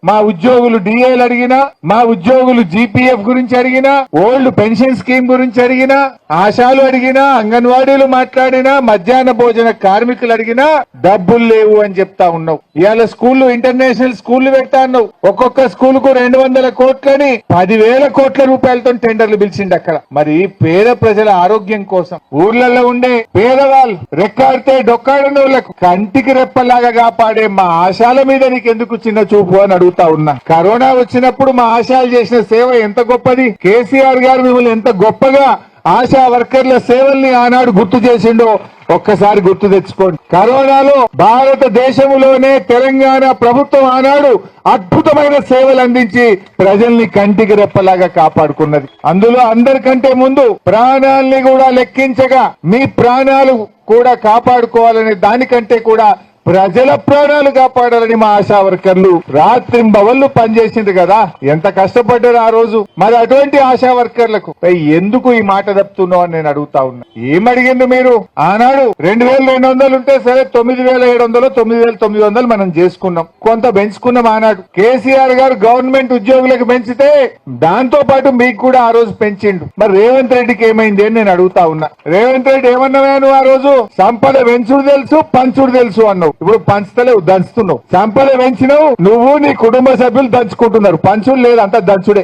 మా ఉద్యోగులు డిఏలు అడిగినా, మా ఉద్యోగులు జీపీఎఫ్ గురించి అడిగినా, ఓల్డ్ పెన్షన్ స్కీమ్ గురించి అడిగినా, ఆశాలు అడిగినా, అంగన్వాడీలు మాట్లాడినా, మధ్యాహ్న భోజన కార్మికులు అడిగినా డబ్బులు లేవు అని చెప్తా ఉన్నావు. ఇవాళ స్కూళ్లు ఇంటర్నేషనల్ స్కూళ్లు పెడతా అన్నావు. ఒక్కొక్క స్కూల్ కు 200 కోట్లని 10,000 కోట్ల రూపాయలతో టెండర్లు పిలిచిండు అక్కడ. మరి పేద ప్రజల ఆరోగ్యం కోసం ఊర్లలో ఉండే పేదవాళ్ళు రెక్కాడితే డొక్కాడని వాళ్ళకు కంటికి రెప్పలాగా కాపాడే మా ఆశాల మీద నీకెందుకు చిన్న చూపు అని అడుగుతా ఉన్నా. కరోనా వచ్చినప్పుడు మా ఆశాలు చేసిన సేవ ఎంత గొప్పది. కేసీఆర్ గారు మిమ్మల్ని ఎంత గొప్పగా ఆశా వర్కర్ల సేవల్ని ఆనాడు గుర్తు చేసిండో ఒక్కసారి గుర్తు తెచ్చుకోండి. కరోనాలో భారతదేశంలోనే తెలంగాణ ప్రభుత్వం ఆనాడు అద్భుతమైన సేవలు అందించి ప్రజల్ని కంటికి రెప్పలాగా కాపాడుకున్నది. అందులో అందరికంటే ముందు ప్రాణాల్ని కూడా లెక్కించగా మీ ప్రాణాలు కూడా కాపాడుకోవాలనే దానికంటే కూడా ప్రజల ప్రాణాలు కాపాడాలని మా ఆశా వర్కర్లు రాత్రింబవళ్లు పనిచేసింది కదా. ఎంత కష్టపడ్డారు ఆ రోజు. మరి అటువంటి ఆశా వర్కర్లకు ఎందుకు ఈ మాట తప్పుతున్నావు అని నేను అడుగుతా ఉన్నా. ఏమడిగింది మీరు? ఆనాడు 2,200 ఉంటే సరే 9,700 9,900 మనం చేసుకున్నాం, కొంత పెంచుకున్నాం. ఆనాడు కేసీఆర్ గారు గవర్నమెంట్ ఉద్యోగులకు పెంచితే దాంతో పాటు మీకు కూడా ఆ రోజు పెంచిండు. మరి రేవంత్ రెడ్డికి ఏమైంది అని నేను అడుగుతా ఉన్నా. రేవంత్ రెడ్డి ఏమన్నావా నువ్వు ఆ రోజు? సంపద పెంచుడు తెలుసు, పంచుడు తెలుసు అన్నావు. ఇప్పుడు పంచుతలేవు, దంచుతున్నావు. సంపద పెంచినావు, నువ్వు నీ కుటుంబ సభ్యులు దంచుకుంటున్నారు. పంచుడు లేదు, అంతా దంచుడే.